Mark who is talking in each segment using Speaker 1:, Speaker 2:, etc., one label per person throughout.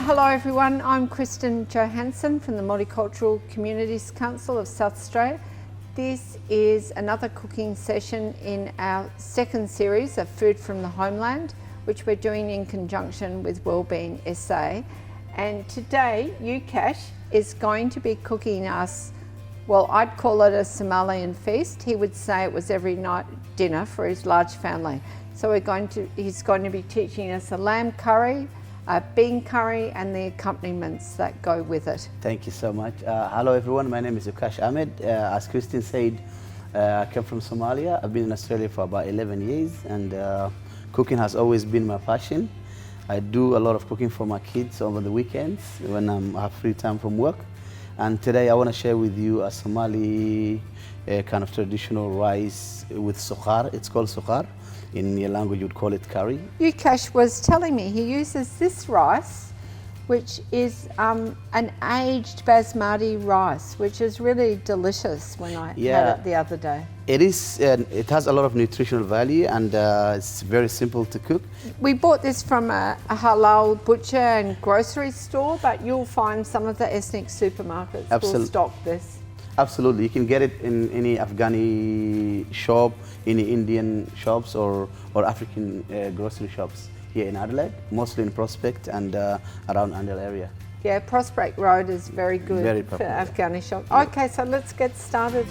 Speaker 1: Hello everyone, I'm Kristen Johansson from the Multicultural Communities Council of South Australia. This is another cooking session in our second series of Food from the Homeland, which we're doing in conjunction with Wellbeing SA. And today, Ukash is going to be cooking us, well, I'd call it a Somalian feast. He would say it was every night dinner for his large family. So he's going to be teaching us a lamb curry, a bean curry, and the accompaniments that go with it.
Speaker 2: Thank you so much. Hello everyone, my name is Ukash Ahmed. As Kristen said, I came from Somalia. I've been in Australia for about 11 years and cooking has always been my passion. I do a lot of cooking for my kids over the weekends when I have free time from work. And today I want to share with you a Somali kind of traditional rice with sokhar. It's called sokhar. In your language, you'd call it curry.
Speaker 1: Ukash was telling me he uses this rice, which is an aged basmati rice, which is really delicious when I had it the other day.
Speaker 2: It is. It has a lot of nutritional value and it's very simple to cook.
Speaker 1: We bought this from a halal butcher and grocery store, but you'll find some of the ethnic supermarkets will stock this.
Speaker 2: Absolutely, you can get it in any Afghani shop, any Indian shops or African grocery shops here in Adelaide, mostly in Prospect and around Andale area.
Speaker 1: Yeah, Prospect Road is very good for Afghani shops. Yeah. Okay, so let's get started.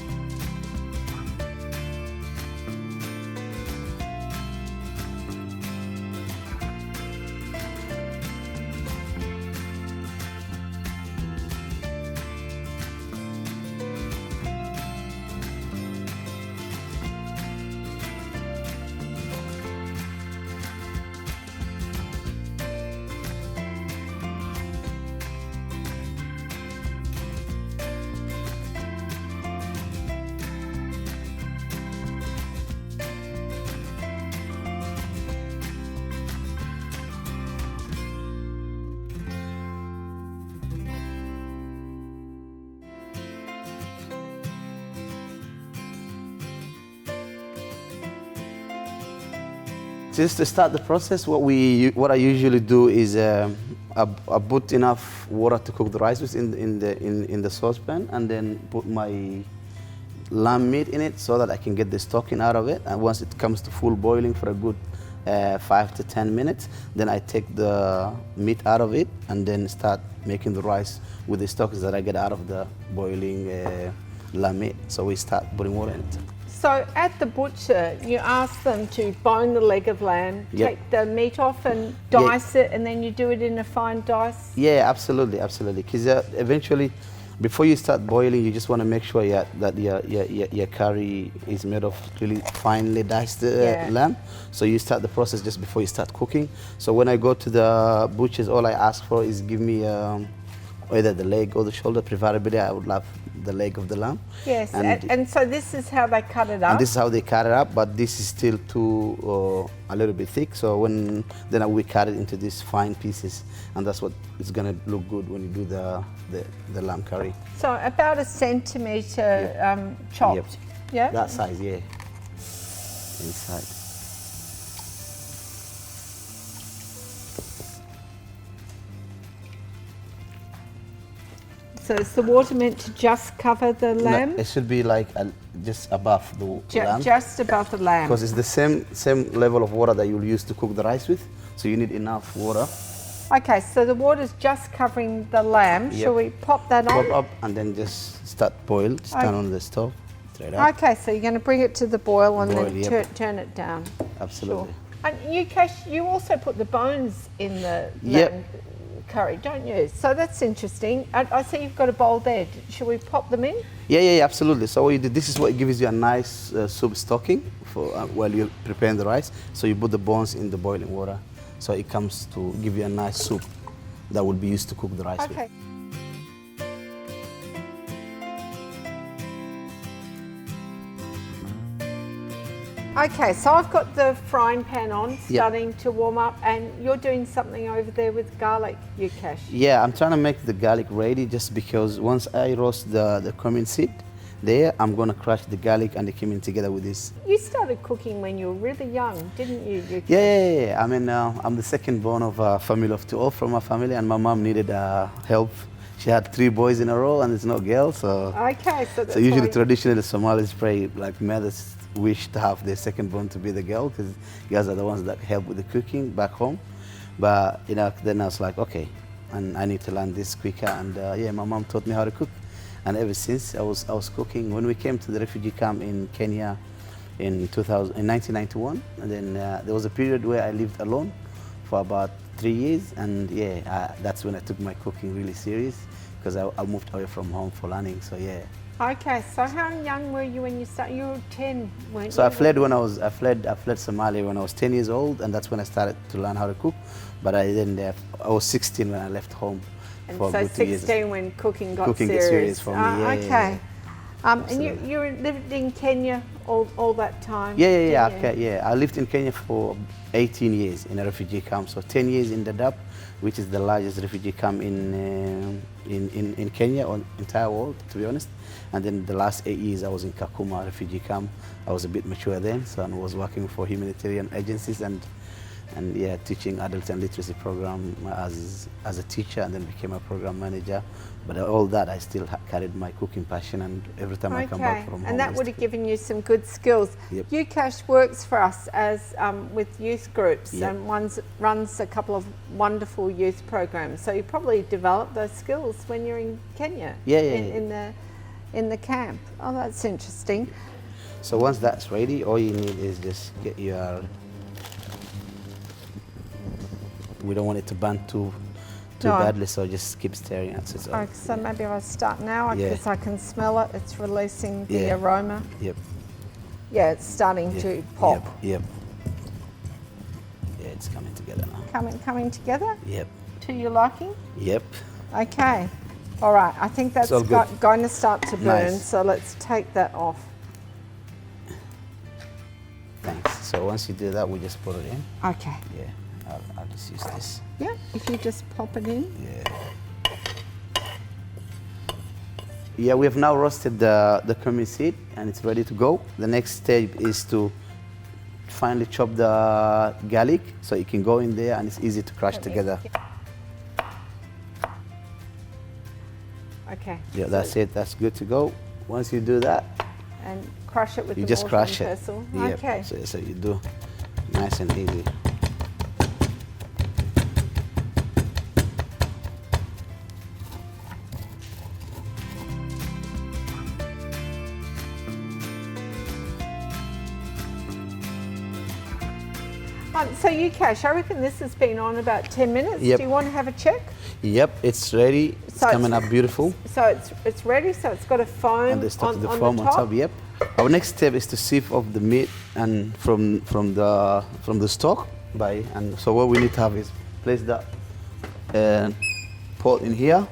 Speaker 2: Just to start the process, what I usually do is I put enough water to cook the rice with in the saucepan, and then put my lamb meat in it so that I can get the stocking out of it. And once it comes to full boiling for a good 5 to 10 minutes, then I take the meat out of it and then start making the rice with the stockings that I get out of the boiling lamb meat. So we start putting water in it.
Speaker 1: So at the butcher, you ask them to bone the leg of lamb, take the meat off and dice it, and then you do it in a fine dice?
Speaker 2: Yeah, absolutely. Because eventually, before you start boiling, you just want to make sure that your curry is made of really finely diced lamb. So you start the process just before you start cooking. So when I go to the butchers, all I ask for is give me either the leg or the shoulder. Preferably, I would love the leg of the lamb.
Speaker 1: Yes, and so this is how they cut it up?
Speaker 2: And this is how they cut it up, but this is still too a little bit thick. So then we cut it into these fine pieces, and that's what is going to look good when you do the lamb curry.
Speaker 1: So about 1 centimetre chopped, yeah?
Speaker 2: That size, yeah, inside.
Speaker 1: So is the water meant to just cover the lamb?
Speaker 2: No, it should be like just above the lamb.
Speaker 1: Just above the lamb.
Speaker 2: Because it's the same level of water that you'll use to cook the rice with. So you need enough water.
Speaker 1: Okay, so the water's just covering the lamb. Shall we pop that on?
Speaker 2: Pop up and then just start boil. Just turn on the stove. Straight up.
Speaker 1: Okay, so you're going to bring it to the boil and then turn it down.
Speaker 2: Absolutely.
Speaker 1: Sure. And Ukash, you also put the bones in the lamb curry, don't you? So that's interesting. I see you've got a bowl there. Shall we pop them in?
Speaker 2: Yeah, absolutely. So what you do, this is what gives you a nice soup stocking for while you're preparing the rice. So you put the bones in the boiling water, so it comes to give you a nice soup that will be used to cook the rice with.
Speaker 1: Okay, so I've got the frying pan on, starting to warm up, and you're doing something over there with garlic, Ukash.
Speaker 2: Yeah, I'm trying to make the garlic ready just because once I roast the cumin seed, there, I'm going to crush the garlic and the cumin together with this.
Speaker 1: You started cooking when you were really young, didn't you? Ukash?
Speaker 2: Yeah. I mean, I'm the second born of a family of 2 from my family, and my mom needed help. She had 3 boys in a row, and there's no girl, so.
Speaker 1: Okay, so that's
Speaker 2: So usually,
Speaker 1: why-
Speaker 2: traditionally, Somalis pray like mothers wish to have their second born to be the girl, because girls are the ones that help with the cooking back home. But you know, then I was like, okay, and I need to learn this quicker. And yeah, my mom taught me how to cook, and ever since I was cooking. When we came to the refugee camp in Kenya in 1991, and then there was a period where I lived alone for about 3 years, and yeah, that's when I took my cooking really serious, because I moved away from home for learning. So yeah.
Speaker 1: Okay, so how young were you when you started? You were 10, weren't you?
Speaker 2: So I fled Somali when I was 10 years old, and that's when I started to learn how to cook. But I was 16 when I left home.
Speaker 1: And
Speaker 2: for
Speaker 1: so
Speaker 2: good 2 years.
Speaker 1: 16 when cooking got
Speaker 2: Cooking
Speaker 1: serious.
Speaker 2: gets serious for me, yeah,
Speaker 1: okay. And
Speaker 2: Absolutely.
Speaker 1: you lived in Kenya all that time?
Speaker 2: Yeah.
Speaker 1: didn't you?
Speaker 2: Okay, yeah. I lived in Kenya for 18 years in a refugee camp. So 10 years in Dadaab, which is the largest refugee camp in Kenya or entire world, to be honest. And then the last 8 years I was in Kakuma refugee camp. I was a bit mature then, so I was working for humanitarian agencies and yeah, teaching adult and literacy program as a teacher, and then became a program manager. But all that, I still carried my cooking passion, and every time I come back from home.
Speaker 1: And that would have given you some good skills.
Speaker 2: Yep.
Speaker 1: Ukash works for us as with youth groups,
Speaker 2: Yep.
Speaker 1: and runs a couple of wonderful youth programs. So you probably developed those skills when you're in Kenya. In the camp. Oh, that's interesting.
Speaker 2: So once that's ready, all you need is just get your. We don't want it to burn too
Speaker 1: No.
Speaker 2: badly, so just keep stirring it. So,
Speaker 1: Oh, so maybe if I start now,
Speaker 2: Yeah.
Speaker 1: because I can smell it. It's releasing the
Speaker 2: Yeah.
Speaker 1: aroma.
Speaker 2: Yep.
Speaker 1: Yeah, it's starting
Speaker 2: Yep.
Speaker 1: to pop.
Speaker 2: Yep. Yeah, it's coming together now.
Speaker 1: Coming together
Speaker 2: Yep.
Speaker 1: to your liking.
Speaker 2: Yep.
Speaker 1: Okay. All right. I think that's
Speaker 2: all good.
Speaker 1: going to start to burn.
Speaker 2: Nice.
Speaker 1: So let's take that off.
Speaker 2: Thanks. So once you do that, we just put it in.
Speaker 1: Okay.
Speaker 2: Yeah. I'll just use this.
Speaker 1: Yeah. If you just pop it in.
Speaker 2: Yeah. Yeah, we have now roasted the cumin seed, and it's ready to go. The next step is to finally chop the garlic so it can go in there, and it's easy to crush together.
Speaker 1: Okay.
Speaker 2: Yeah, that's it. That's good to go. Once you do that,
Speaker 1: And crush it with
Speaker 2: you
Speaker 1: the
Speaker 2: just
Speaker 1: mortar
Speaker 2: crush
Speaker 1: and
Speaker 2: it.
Speaker 1: pestle.
Speaker 2: Yeah.
Speaker 1: Okay.
Speaker 2: So you do nice and easy.
Speaker 1: So Ukash, I reckon this has been on about 10 minutes.
Speaker 2: Yep.
Speaker 1: Do you want to have a check?
Speaker 2: Yep, it's ready. It's
Speaker 1: So
Speaker 2: coming up beautiful.
Speaker 1: So it's ready. So it's got a foam
Speaker 2: And there's
Speaker 1: on
Speaker 2: the
Speaker 1: the
Speaker 2: foam
Speaker 1: top.
Speaker 2: on top. Yep. Our next step is to sieve off the meat and from the stock. And so what we need to have is place that pot in here,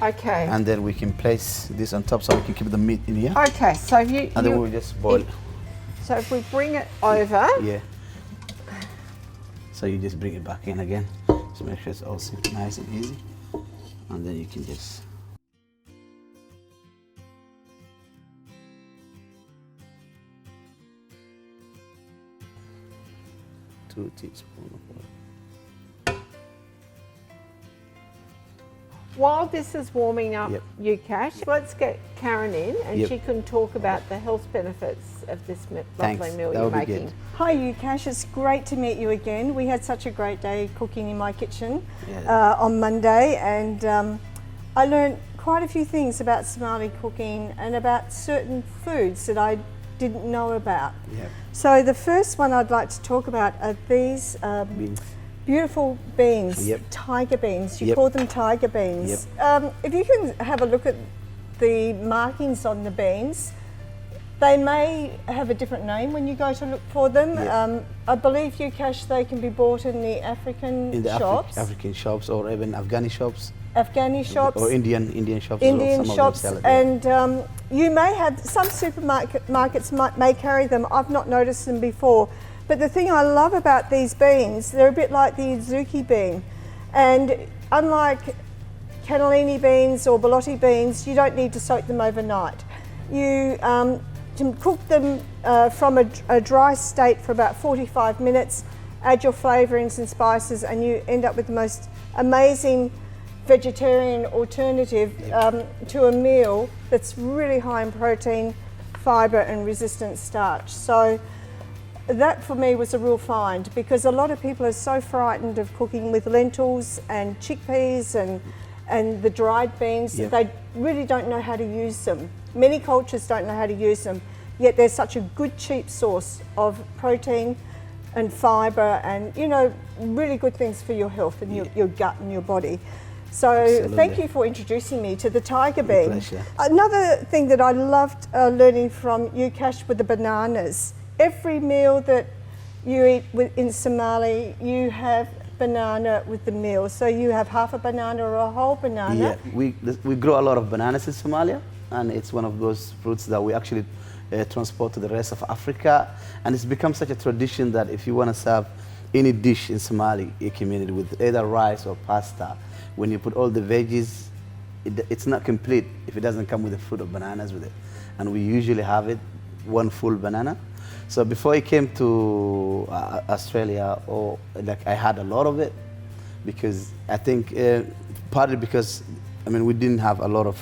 Speaker 1: Okay.
Speaker 2: and then we can place this on top so we can keep the meat in here.
Speaker 1: Okay. So
Speaker 2: And then we'll just boil.
Speaker 1: So if we bring it over.
Speaker 2: Yeah. So you just bring it back in again. So make sure it's all nice and easy. And then you can just. Two teaspoons of oil.
Speaker 1: While this is warming up,
Speaker 2: Yep.
Speaker 1: Ukash, let's get Karen in, and
Speaker 2: Yep.
Speaker 1: she can talk about the health benefits of this
Speaker 2: Thanks.
Speaker 1: lovely meal
Speaker 2: That
Speaker 1: you're
Speaker 2: would be
Speaker 1: making.
Speaker 2: good.
Speaker 3: Hi Ukash, it's great to meet you again. We had such a great day cooking in my kitchen
Speaker 2: Yeah.
Speaker 3: on Monday, and I learned quite a few things about Somali cooking and about certain foods that I didn't know about.
Speaker 2: Yeah.
Speaker 3: So the first one I'd like to talk about are these
Speaker 2: Beans.
Speaker 3: beautiful beans,
Speaker 2: Yep.
Speaker 3: tiger beans. You
Speaker 2: Yep.
Speaker 3: call them tiger beans. If you can have a look at the markings on the beans, they may have a different name when you go to look for them.
Speaker 2: Yep.
Speaker 3: I believe Ukash, they can be bought in the African
Speaker 2: In the
Speaker 3: shops,
Speaker 2: African shops, or even Afghani shops,
Speaker 3: Afghani shops,
Speaker 2: or Indian shops.
Speaker 3: Indian
Speaker 2: as well.
Speaker 3: shops,
Speaker 2: Some of them sell it,
Speaker 3: and you may have some markets may carry them. I've not noticed them before, but the thing I love about these beans, they're a bit like the azuki bean, and unlike cannellini beans or borlotti beans, you don't need to soak them overnight. You can cook them from a dry state for about 45 minutes, add your flavourings and spices, and you end up with the most amazing vegetarian alternative to a meal that's really high in protein, fibre and resistant starch. So that for me was a real find, because a lot of people are so frightened of cooking with lentils and chickpeas and the dried beans that they really don't know how to use them. Many cultures don't know how to use them, yet they're such a good cheap source of protein and fibre and, you know, really good things for your health and your gut and your body. So
Speaker 2: Absolutely.
Speaker 3: Thank you for introducing me to the tiger bean.
Speaker 2: Pleasure.
Speaker 3: Another thing that I loved learning from Ukash were the bananas. Every meal that you eat in Somali, you have banana with the meal. So you have half a banana or a whole banana.
Speaker 2: Yeah, we grow a lot of bananas in Somalia, and it's one of those fruits that we actually transport to the rest of Africa. And it's become such a tradition that if you want to serve any dish in Somali community with either rice or pasta, when you put all the veggies, it's not complete if it doesn't come with the fruit of bananas with it. And we usually have it, one full banana. So before I came to Australia, I had a lot of it, because I think partly because we didn't have a lot of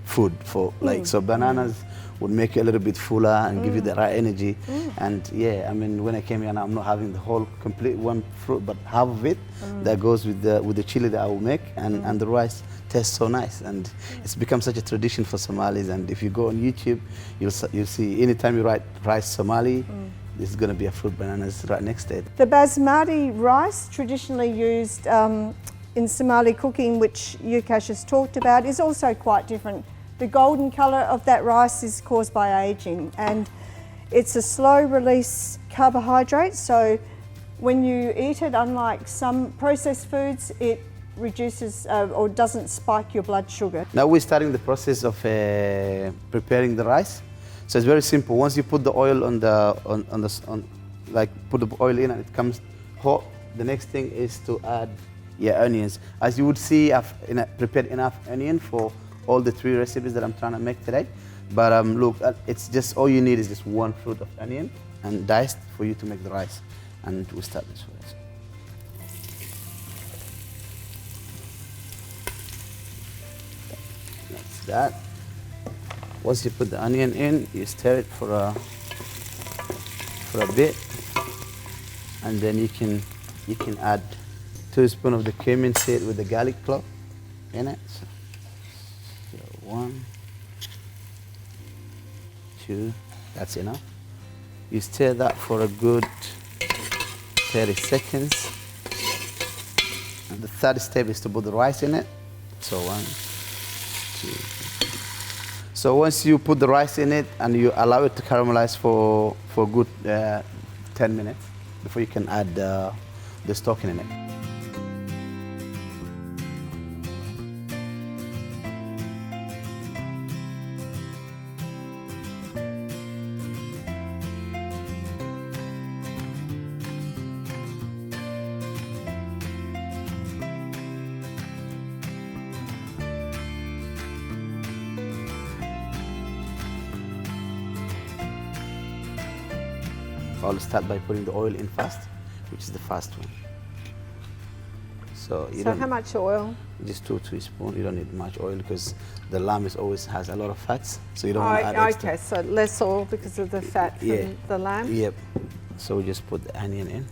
Speaker 2: food for so bananas would make you a little bit fuller and give you the right energy. And yeah, when I came here, I'm not having the whole complete one fruit, but half of it that goes with the chili that I will make, and the rice tastes so nice. And it's become such a tradition for Somalis. And if you go on YouTube, you'll see anytime you write rice Somali, there's going to be a fruit bananas right next to it.
Speaker 3: The basmati rice, traditionally used in Somali cooking, which Ukash has talked about, is also quite different. The golden colour of that rice is caused by ageing, and it's a slow release carbohydrate, so when you eat it, unlike some processed foods, it reduces or doesn't spike your blood sugar.
Speaker 2: Now we're starting the process of preparing the rice. So it's very simple. Once you put the oil put the oil in and it comes hot, the next thing is to add onions. As you would see, I've prepared enough onion for all the 3 recipes that I'm trying to make today. But look, it's just all you need is just 1 fruit of onion and diced for you to make the rice. And we'll start this way. That's that. Once you put the onion in, you stir it for a bit, and then you can add 2 spoons of the cumin seed with the garlic clove in it. So 1, 2, that's enough. You stir that for a good 30 seconds. And the third step is to put the rice in it. So 1, 2. So once you put the rice in it and you allow it to caramelize for a good 10 minutes before you can add the stocking in it. I'll start by putting the oil in first, which is the first one. So
Speaker 1: how much oil?
Speaker 2: Just 2 teaspoons. You don't need much oil because the lamb always has a lot of fats, so you don't want to add extra.
Speaker 1: Okay, so less oil because of the fat from the lamb?
Speaker 2: Yep. So we just put the onion in.
Speaker 1: Do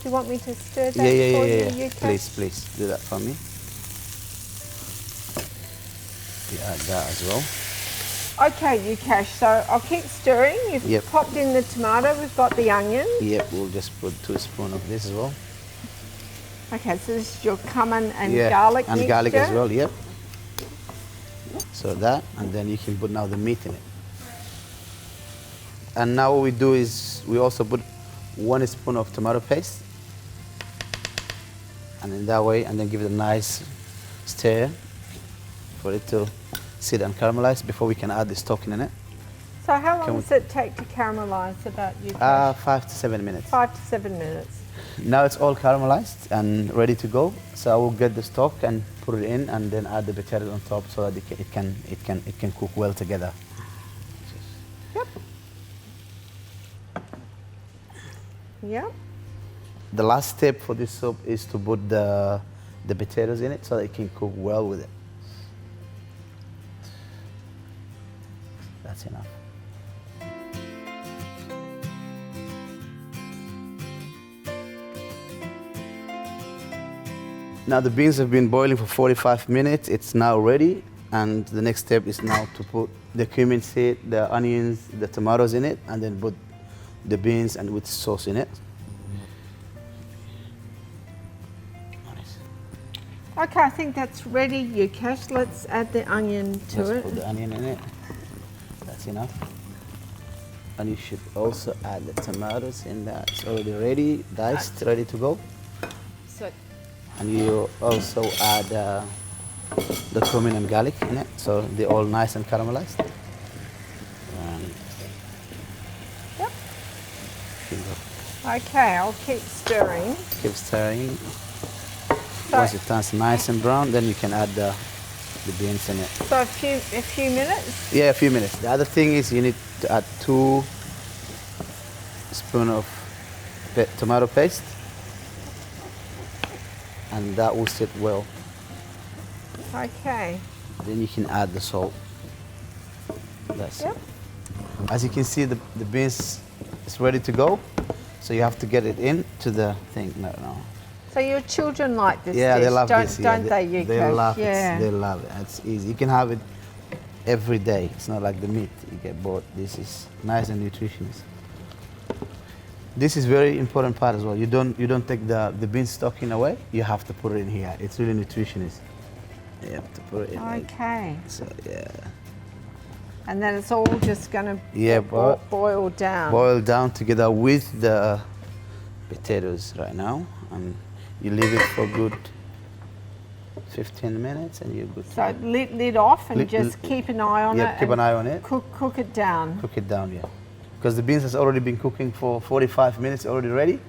Speaker 1: you want me to stir that for you, Ukash?
Speaker 2: Please do that for me. You add that as well.
Speaker 1: Okay, Ukash, so I'll keep stirring. You've popped in the tomato, we've got the onion.
Speaker 2: Yep, we'll just put 2 spoons of this as well.
Speaker 1: Okay, so this is your cumin and garlic mixture.
Speaker 2: And garlic as well, yep. So that, and then you can put now the meat in it. And now what we do is we also put 1 spoon of tomato paste. And in that way, and then give it a nice stir for it to sit and caramelize before we can add the stocking in it.
Speaker 1: So how long does it take to caramelize about Ukash?
Speaker 2: 5 to 7 minutes.
Speaker 1: 5 to 7 minutes.
Speaker 2: Now it's all caramelized and ready to go. So I will get the stock and put it in and then add the potatoes on top so that it can cook well together.
Speaker 3: Yep. Yep.
Speaker 2: The last step for this soup is to put the potatoes in it so that it can cook well with it. That's enough. Now the beans have been boiling for 45 minutes. It's now ready, and the next step is now to put the cumin seed, the onions, the tomatoes in it, and then put the beans and with sauce in it.
Speaker 1: Okay, I think that's ready, Ukash. Let's add the onion to
Speaker 2: Let's
Speaker 1: it.
Speaker 2: put the onion in it. That's enough. And you should also add the tomatoes in that. It's already ready, diced, ready to go.
Speaker 1: So,
Speaker 2: And you also add the cumin and garlic in it, so they're all nice and caramelized. And
Speaker 1: yep.
Speaker 2: here you go.
Speaker 1: Okay, I'll keep stirring.
Speaker 2: Keep stirring.
Speaker 1: So,
Speaker 2: Once it turns nice and brown, then you can add the beans in it.
Speaker 1: so a few minutes.
Speaker 2: Yeah, a few minutes. The other thing is you need to add 2 spoons of tomato paste, and that will sit well.
Speaker 1: Okay.
Speaker 2: Then you can add the salt. That's
Speaker 1: Yep.
Speaker 2: it. As you can see, the beans is ready to go, so you have to get it into the thing. No.
Speaker 1: So your children like this
Speaker 2: Yeah,
Speaker 1: dish,
Speaker 2: they love
Speaker 1: don't,
Speaker 2: this. Yeah,
Speaker 1: don't they, Ukash?
Speaker 2: They love
Speaker 1: yeah.
Speaker 2: it. They love it. It's easy. You can have it every day. It's not like the meat you get bought. This is nice and nutritious. This is very important part as well. You don't take the bean stocking away. You have to put it in here. It's really nutritious. You have to put it in.
Speaker 1: Okay.
Speaker 2: So yeah.
Speaker 1: And then it's all just going to
Speaker 2: Yeah,
Speaker 1: boil down.
Speaker 2: Boil down together with the potatoes right now, and you leave it for good 15 minutes, and you're good.
Speaker 1: So lid off and just keep an eye on it.
Speaker 2: Yeah, keep an eye on it.
Speaker 1: Cook it down.
Speaker 2: Cook it down, yeah. Because the beans has already been cooking for 45 minutes, already ready. It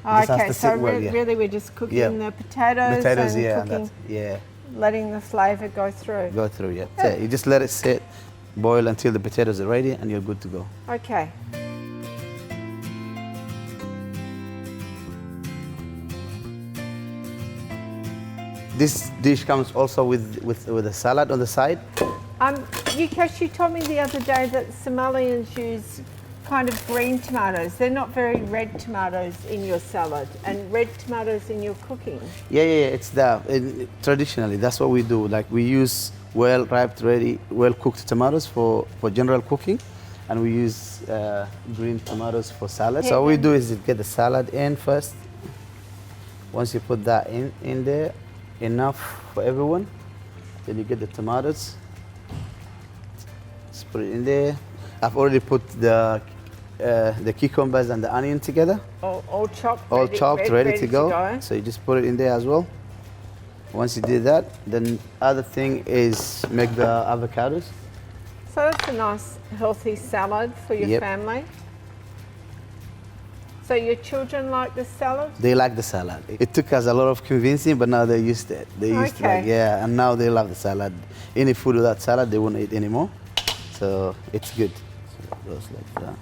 Speaker 2: just has
Speaker 1: Okay,
Speaker 2: to
Speaker 1: so
Speaker 2: sit well, yeah.
Speaker 1: really we're just cooking
Speaker 2: Yeah.
Speaker 1: the potatoes,
Speaker 2: Potatoes,
Speaker 1: and
Speaker 2: yeah,
Speaker 1: cooking,
Speaker 2: yeah.
Speaker 1: letting the flavour go through.
Speaker 2: Go through, yeah. Yeah. You just let it sit, boil until the potatoes are ready, and you're good to go.
Speaker 1: Okay.
Speaker 2: This dish comes also with a salad on the side.
Speaker 1: Ukash, you told me the other day that Somalians use kind of green tomatoes. They're not very red tomatoes in your salad, and red tomatoes in your cooking.
Speaker 2: Yeah. It's traditionally that's what we do. Like we use well-ripe, ready, well-cooked tomatoes for general cooking, and we use green tomatoes for salad. So what we do is get the salad in first. Once you put that in there, enough for everyone, then you get the tomatoes. Just put it in there. I've already put the cucumbers and the onion together.
Speaker 1: All chopped.
Speaker 2: All chopped, ready to go. So you just put it in there as well. Once you did that, then other thing is make the avocados.
Speaker 1: So that's a nice healthy salad for your family. So your children like the salad?
Speaker 2: They like the salad. It took us a lot of convincing, but now they're used to it. They're used to it, yeah, and now they love the salad. Any food without salad, they won't eat anymore. So it's good. So it goes like that.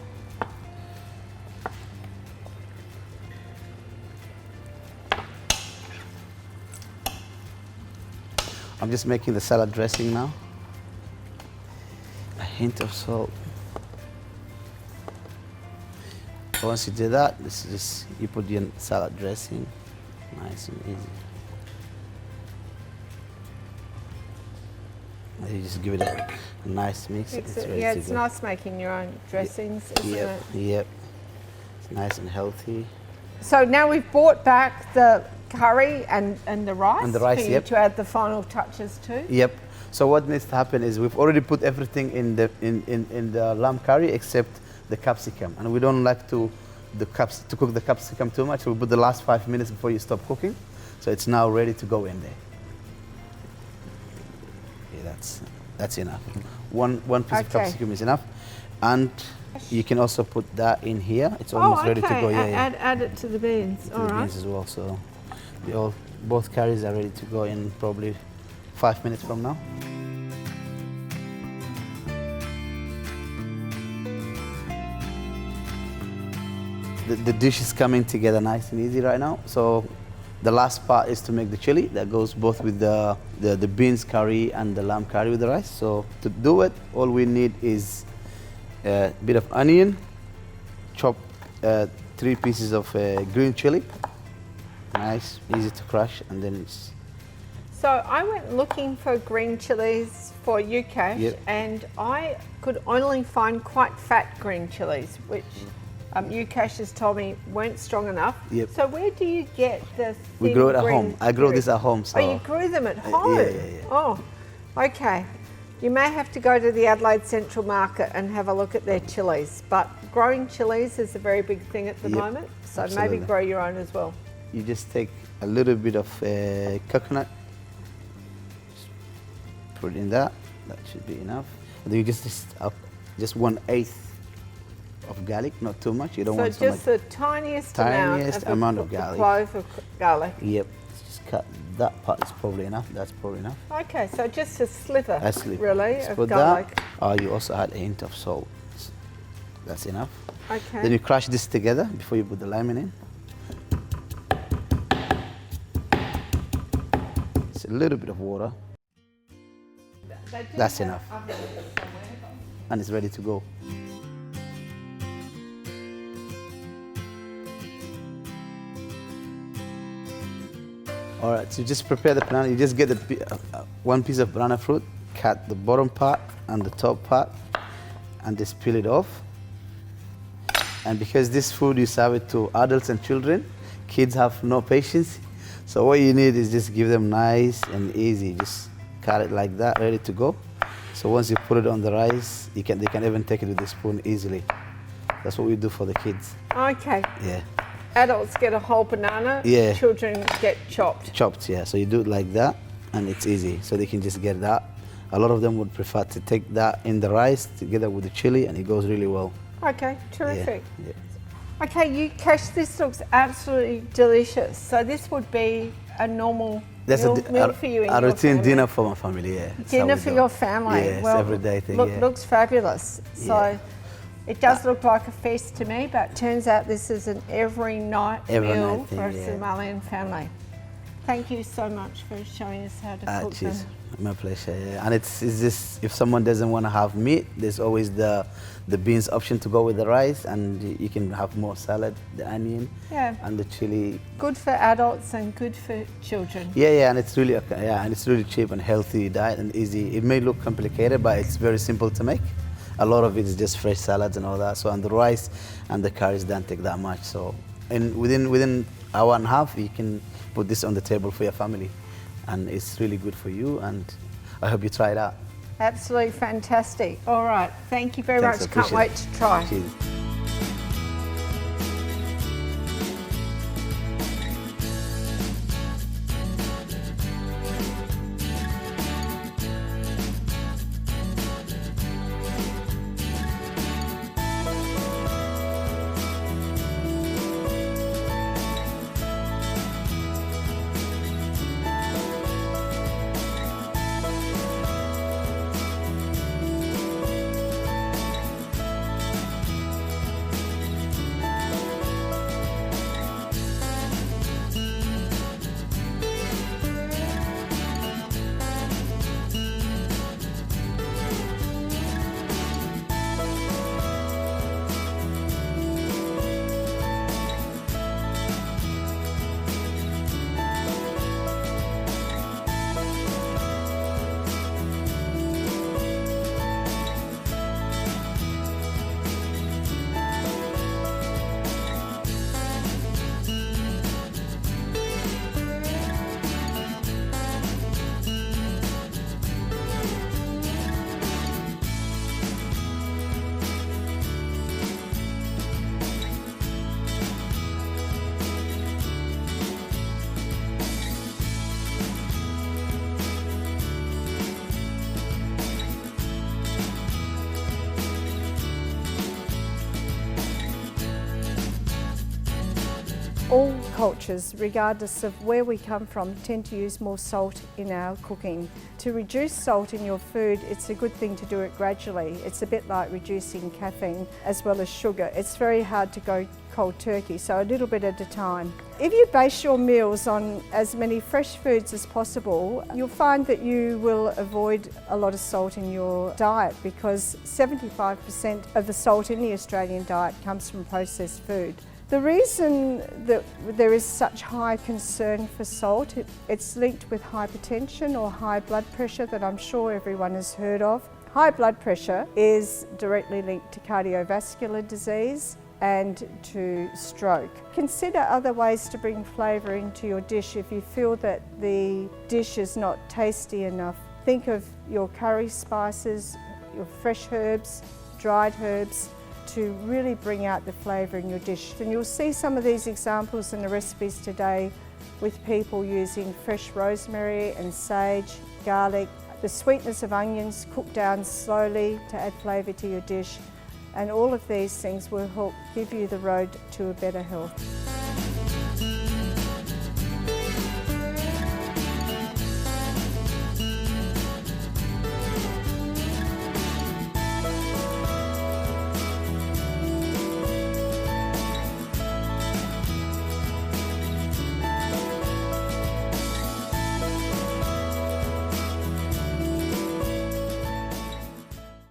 Speaker 2: I'm just making the salad dressing now. A hint of salt. Once you do that, this is just, you put your salad dressing, nice and easy. And you just give it a nice mix.
Speaker 1: Yeah, it's nice making your own dressings, isn't it?
Speaker 2: Yep. It's nice and healthy.
Speaker 1: So now we've brought back the curry and the rice.
Speaker 2: And the rice,
Speaker 1: for you to add the final touches to.
Speaker 2: Yep. So what needs to happen is we've already put everything in the lamb curry except the capsicum, and we don't like to cook the capsicum too much. So we put the last 5 minutes before you stop cooking, so it's now ready to go in there. Okay, that's enough. One piece of capsicum is enough, and you can also put that in here. It's almost ready to go.
Speaker 1: Add it to the beans.
Speaker 2: To the beans as well. So both curries are ready to go in probably 5 minutes from now. The dish is coming together nice and easy right now. So the last part is to make the chili that goes both with the beans curry and the lamb curry with the rice. So to do it, all we need is a bit of onion, chop 3 pieces of green chili, nice, easy to crush, and then it's
Speaker 1: So I went looking for green chilies for Ukash,
Speaker 2: Yep.
Speaker 1: and I could only find quite fat green chilies, which Ukash has told me weren't strong enough.
Speaker 2: Yep.
Speaker 1: So where do you get the
Speaker 2: we
Speaker 1: thin
Speaker 2: grow it at
Speaker 1: green
Speaker 2: home. I grow
Speaker 1: chilies?
Speaker 2: this at home. So
Speaker 1: Oh, you grew them at home?
Speaker 2: yeah.
Speaker 1: Oh, okay. You may have to go to the Adelaide Central Market and have a look at their chilies, but growing chilies is a very big thing at the
Speaker 2: Yep,
Speaker 1: moment, so
Speaker 2: absolutely.
Speaker 1: maybe grow your own as well.
Speaker 2: you just take a little bit of coconut, put it in that. That should be enough. And then you just 1/8 of garlic, not too much. You don't
Speaker 1: So
Speaker 2: want so
Speaker 1: just
Speaker 2: much.
Speaker 1: the tiniest,
Speaker 2: Tiniest amount of
Speaker 1: the
Speaker 2: garlic.
Speaker 1: clove of garlic.
Speaker 2: Yep. Just cut that part. Is probably enough. That's probably enough.
Speaker 1: Okay, so just a sliver,
Speaker 2: A sliver.
Speaker 1: really,
Speaker 2: Just
Speaker 1: of
Speaker 2: put
Speaker 1: garlic.
Speaker 2: that. You also add a hint of salt. That's enough.
Speaker 1: Okay.
Speaker 2: Then you crush this together before you put the lemon in. It's a little bit of water, that's enough. And it's ready to go. All right, so just prepare the banana. You just get one piece of banana fruit, cut the bottom part and the top part, and just peel it off. And because this food you serve it to adults and children, kids have no patience. So what you need is just give them nice and easy. Just cut it like that, ready to go. So once you put it on the rice, they can even take it with a spoon easily. That's what we do for the kids.
Speaker 1: Okay.
Speaker 2: Yeah.
Speaker 1: Adults get a whole banana,
Speaker 2: Yeah.
Speaker 1: children get chopped.
Speaker 2: Chopped, yeah. So you do it like that, and it's easy. So they can just get that. A lot of them would prefer to take that in the rice together with the chili, and it goes really well.
Speaker 1: Okay, terrific.
Speaker 2: Yeah.
Speaker 1: Okay, Ukash, this looks absolutely delicious. So this would be a normal
Speaker 2: That's
Speaker 1: meal for you in
Speaker 2: a
Speaker 1: your
Speaker 2: routine
Speaker 1: family.
Speaker 2: dinner for my family, yeah. That's how
Speaker 1: Dinner
Speaker 2: we
Speaker 1: for
Speaker 2: do
Speaker 1: your
Speaker 2: it.
Speaker 1: family.
Speaker 2: Yeah, it's
Speaker 1: Well,
Speaker 2: everyday thing, yeah.
Speaker 1: Looks fabulous. So
Speaker 2: Yeah.
Speaker 1: it does look like a feast to me, but turns out this is an every night
Speaker 2: Every
Speaker 1: meal
Speaker 2: night thing,
Speaker 1: for a
Speaker 2: yeah.
Speaker 1: Somalian family. Thank you so much for showing us how to cook them.
Speaker 2: Cheers. My pleasure, yeah. And it's just, if someone doesn't want to have meat, there's always the beans option to go with the rice, and you can have more salad, the onion,
Speaker 1: Yeah.
Speaker 2: and the chili.
Speaker 1: Good for adults and good for children.
Speaker 2: Yeah, and it's really cheap and healthy diet and easy. It may look complicated, but it's very simple to make. A lot of it is just fresh salads and all that. So, and the rice and the curries don't take that much. So, and within hour and a half, you can put this on the table for your family, and it's really good for you. And I hope you try it out.
Speaker 1: Absolutely fantastic. All right, thank you very
Speaker 2: Thanks, I
Speaker 1: much. Can't
Speaker 2: appreciate
Speaker 1: wait to try.
Speaker 2: Cheers.
Speaker 3: All cultures, regardless of where we come from, tend to use more salt in our cooking. To reduce salt in your food, it's a good thing to do it gradually. It's a bit like reducing caffeine as well as sugar. It's very hard to go cold turkey, so a little bit at a time. If you base your meals on as many fresh foods as possible, you'll find that you will avoid a lot of salt in your diet, because 75% of the salt in the Australian diet comes from processed food. The reason that there is such high concern for salt, it's linked with hypertension or high blood pressure that I'm sure everyone has heard of. High blood pressure is directly linked to cardiovascular disease and to stroke. Consider other ways to bring flavour into your dish if you feel that the dish is not tasty enough. Think of your curry spices, your fresh herbs, dried herbs, to really bring out the flavour in your dish. And you'll see some of these examples in the recipes today with people using fresh rosemary and sage, garlic, the sweetness of onions cooked down slowly to add flavour to your dish. And all of these things will help give you the road to a better health.